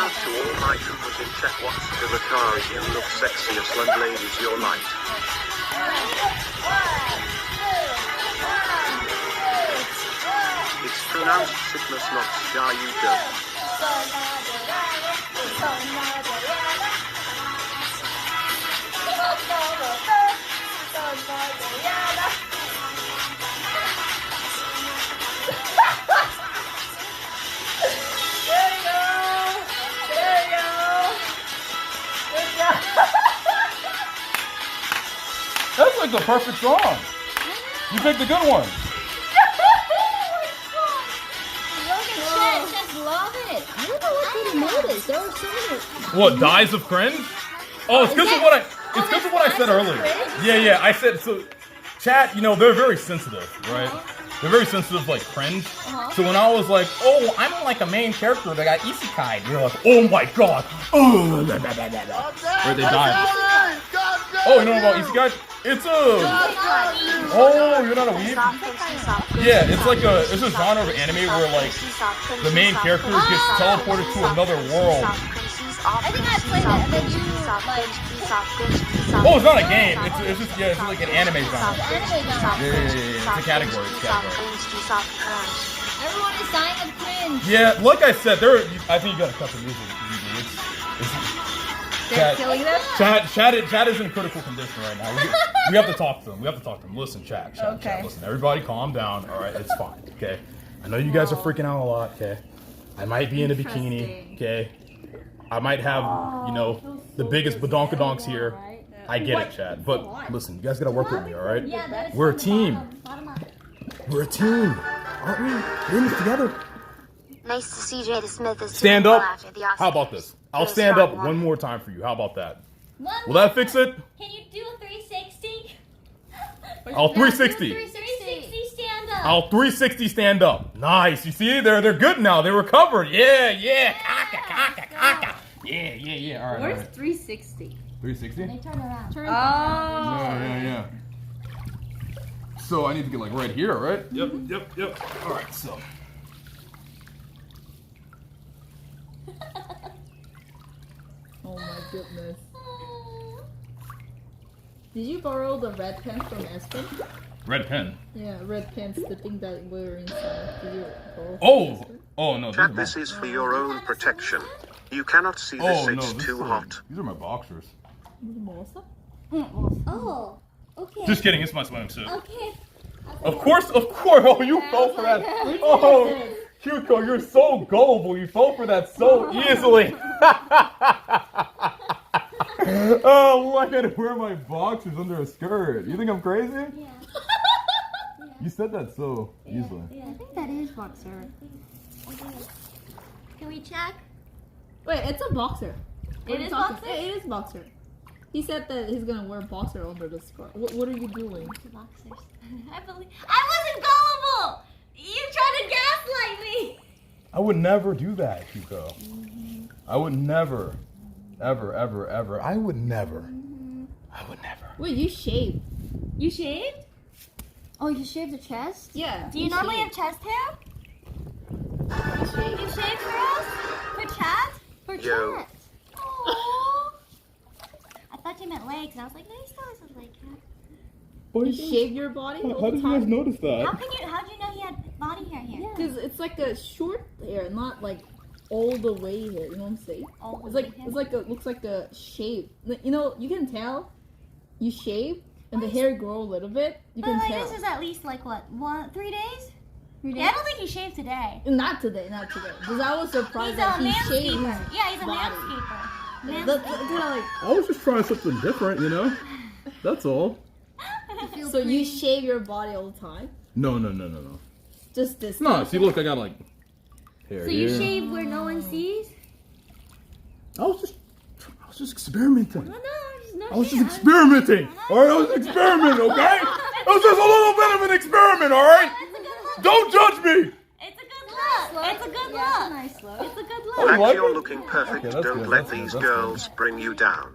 To all my troopers in chat, what's the Lacari? You look sexiest, and ladies, your light. It's pronounced sickness, not shy, you don't. That's like the perfect song. You picked a good one. Just love it. I don't know what they noticed. There were so many. What, dies of cringe? Oh, it's because of what I said earlier. Yeah. I said so. Chat, you know, they're very sensitive, right? They're very sensitive, like cringe. So when I was like, oh, I'm like a main character that got isekai, they're like, oh my god, oh, blah, blah, blah, blah. Or they died. Oh, you know about isekai? It's a. Oh, you're not a weeb? Yeah, it's a genre of anime where like the main character gets teleported to another world. I think I played it, and then you like. Oh, it's not a game. It's just it's like an anime genre. It's a category. Everyone is dying of cringe. Yeah, like I said, I think you gotta cut the music. They're killing them? Chat is in critical condition right now. We have to talk to them. Listen, chat, listen. Everybody calm down, alright? It's fine, okay? I know you guys are freaking out a lot, okay? I might be in a bikini, okay? I might have, you know, the biggest badonkadonks here. I get it, chat. But listen, you guys gotta work with me, alright? We're a team. We're a team, aren't we? We're in this together. Nice to see Jada Smith is Stand up. How about this? I'll stand up one more time for you. How about that? Will that fix it? Can you do a 360? I'll 360. 360 stand up. I'll 360 stand up. Nice. You see, they're good now. They recovered. Yeah. Kaka. Yeah. All right. Where's 360? 360? They turn around. Yeah. So I need to get like right here, right? Yep. All right, so. Oh my goodness. Did you borrow the red pen from Aspen? Red pen? Yeah, red pen's the thing that were inside. Did you borrow Oh no. Chat, this is for your own protection. You cannot see this, it's too hot. These are my boxers. Oh, okay. Just kidding, it's my swimming suit. Okay. Of course. Oh, you fell for that. Oh, quqco, you're so gullible. You fell for that so easily. Oh, I gotta wear my boxers under a skirt. You think I'm crazy? Yeah. You said that so easily. Yeah, I think that is boxer. Can we check? Wait, it's a boxer. It is boxer? Yeah, it is boxer. He said that he's gonna wear boxer under the skirt. What are you doing? Boxers. I wasn't gullible! You tried to gaslight me! I would never do that, quqco. I would never. Ever. I would never. Wait, you shaved. You shaved? Oh, you shaved the chest? Yeah. Do you normally have chest hair? You shave for us? For chat? For Yo. chat. Aww. I thought you meant legs, and I was like, no, he still has a leg cat. You shave your body? How did you guys notice that? How'd you know he had body hair here? Because it's like a short hair, not like all the way hair. You know what I'm saying? Looks like a shape. You know, you can tell. You shave and the hair grow a little bit. You can tell. This is at least like what? 3 days? Yeah, I don't think he shaved today. Not today. Because I was surprised He's that a he shaved his manscaper. Yeah, he's a body. manscaper. I was just trying something different, you know? That's all. So you shave your body all the time? No. Just this. No, see, look, I got like hair So you shave where no one sees? I was just experimenting. No, I was just experimenting. Alright, I was experimenting, okay? It was just a little bit of an experiment, alright? Don't judge me! It's a good look. It's a good look. It's a nice look. It's a good look. Oh, you Max, like you're it? looking perfect. Okay, that's Don't good, let that's good, these that's girls bring you down.